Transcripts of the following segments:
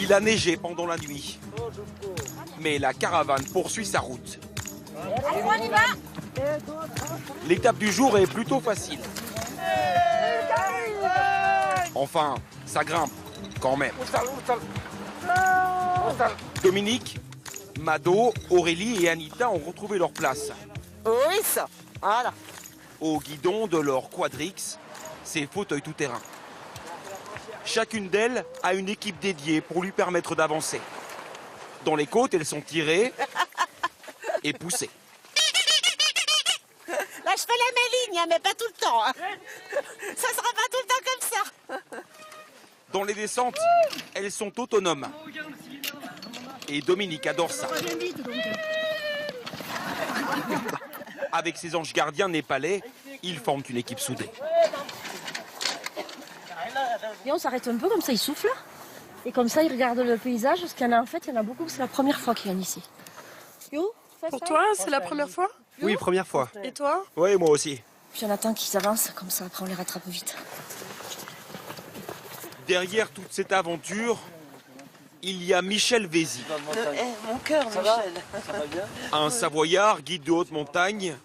Il a neigé pendant la nuit. Mais la caravane poursuit sa route. Allez, on y va. L'étape du jour est plutôt facile. Enfin, ça grimpe, quand même. Dominique, Mado, Aurélie et Anita ont retrouvé leur place. Oui, ça. Voilà. Au guidon de leur quadrix, ces fauteuils tout-terrain. Chacune d'elles a une équipe dédiée pour lui permettre d'avancer. Dans les côtes, elles sont tirées et poussées. Là, je fais la maligne, mais pas tout le temps. Hein. Ça sera pas tout le temps comme ça. Dans les descentes, elles sont autonomes. Et Dominique adore ça. Avec ses anges gardiens népalais, ils forment une équipe soudée. Et on s'arrête un peu, comme ça ils soufflent. Et comme ça ils regardent le paysage, parce qu'il y en a en fait, il y en a beaucoup, c'est la première fois qu'ils viennent ici. Pour toi, c'est la première fois? Oui, première fois. Et toi? Oui, moi aussi. Puis on attend qu'ils avancent, comme ça après on les rattrape vite. Derrière toute cette aventure, il y a Michel Vézy. Mon cœur, Michel. Un Savoyard, guide de haute montagne,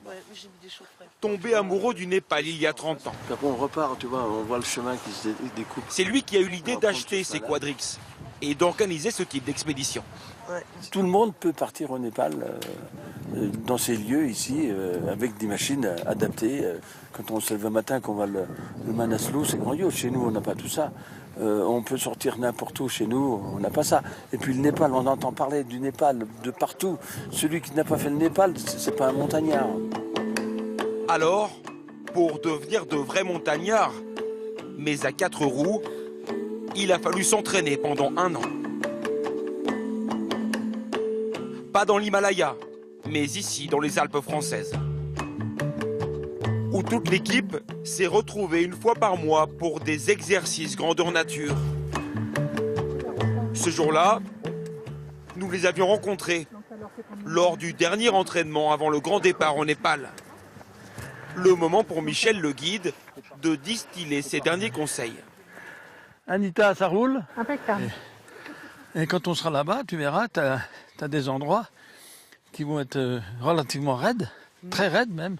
tombé amoureux du Népal il y a 30 ans. Après on repart, tu vois, on voit le chemin qui se découpe. C'est lui qui a eu l'idée d'acheter ces quadrix et d'organiser ce type d'expédition. Tout le monde peut partir au Népal, dans ces lieux ici, avec des machines adaptées. Quand on se lève le matin, qu'on va le Manaslu, c'est grandiose. Chez nous, on n'a pas tout ça. On peut sortir n'importe où. Chez nous, on n'a pas ça. Et puis le Népal, on entend parler du Népal de partout. Celui qui n'a pas fait le Népal, c'est pas un montagnard. Alors, pour devenir de vrais montagnards, mais à 4 roues, il a fallu s'entraîner pendant 1 an. Pas dans l'Himalaya, mais ici, dans les Alpes françaises. Où toute l'équipe s'est retrouvée une fois par mois pour des exercices grandeur nature. Ce jour-là, nous les avions rencontrés lors du dernier entraînement avant le grand départ au Népal. Le moment pour Michel, le guide, de distiller ses derniers conseils. Anita, ça roule? Impeccable. Et quand on sera là-bas, tu verras, tu as des endroits qui vont être relativement raides, très raides même.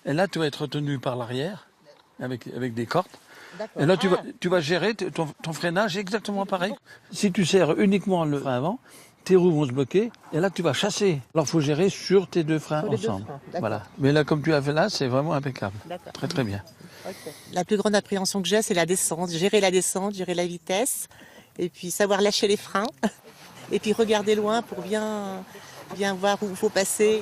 Et là, tu vas être retenu par l'arrière, avec des cordes. Et là, tu vas gérer ton freinage exactement pareil. Si tu serres uniquement le frein avant, tes roues vont se bloquer. Et là, tu vas chasser. Alors, il faut gérer sur tes deux freins ensemble. Voilà. Mais là, comme tu as fait là, c'est vraiment impeccable. Très, très bien. Okay. La plus grande appréhension que j'ai, c'est la descente. Gérer la descente, gérer la vitesse. Et puis, savoir lâcher les freins. Et puis, regarder loin pour bien voir où il faut passer.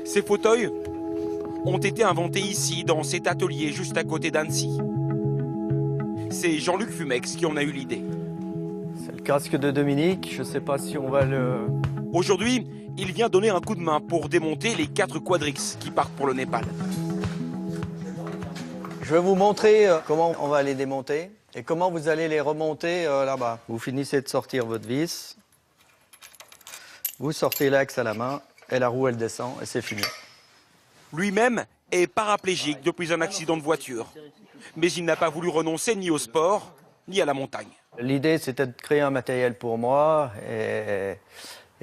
Ces fauteuils ont été inventés ici, dans cet atelier juste à côté d'Annecy. C'est Jean-Luc Fumex qui en a eu l'idée. C'est le casque de Dominique, je ne sais pas si on va le... Aujourd'hui, il vient donner un coup de main pour démonter les 4 quadrix qui partent pour le Népal. Je vais vous montrer comment on va les démonter et comment vous allez les remonter là-bas. Vous finissez de sortir votre vis, vous sortez l'axe à la main et la roue elle descend et c'est fini. Lui-même est paraplégique depuis un accident de voiture. Mais il n'a pas voulu renoncer ni au sport, ni à la montagne. L'idée, c'était de créer un matériel pour moi. Et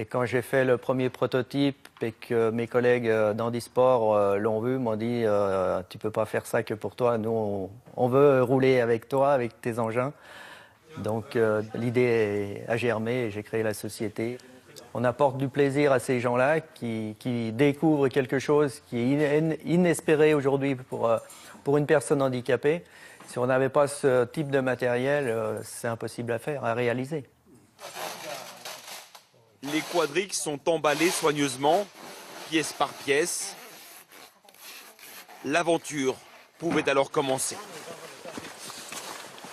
quand j'ai fait le premier prototype et que mes collègues d'Handisport l'ont vu, m'ont dit « Tu ne peux pas faire ça que pour toi. Nous, on veut rouler avec toi, avec tes engins. » Donc, l'idée a germé et j'ai créé la société. On apporte du plaisir à ces gens-là qui découvrent quelque chose qui est inespéré aujourd'hui pour une personne handicapée. Si on n'avait pas ce type de matériel, c'est impossible à faire, à réaliser. Les quadrix sont emballés soigneusement, pièce par pièce. L'aventure pouvait alors commencer.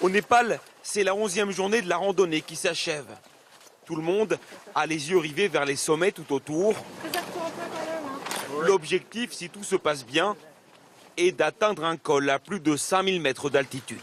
Au Népal, c'est la 11e journée de la randonnée qui s'achève. Tout le monde a les yeux rivés vers les sommets tout autour. L'objectif, si tout se passe bien, est d'atteindre un col à plus de 5000 mètres d'altitude.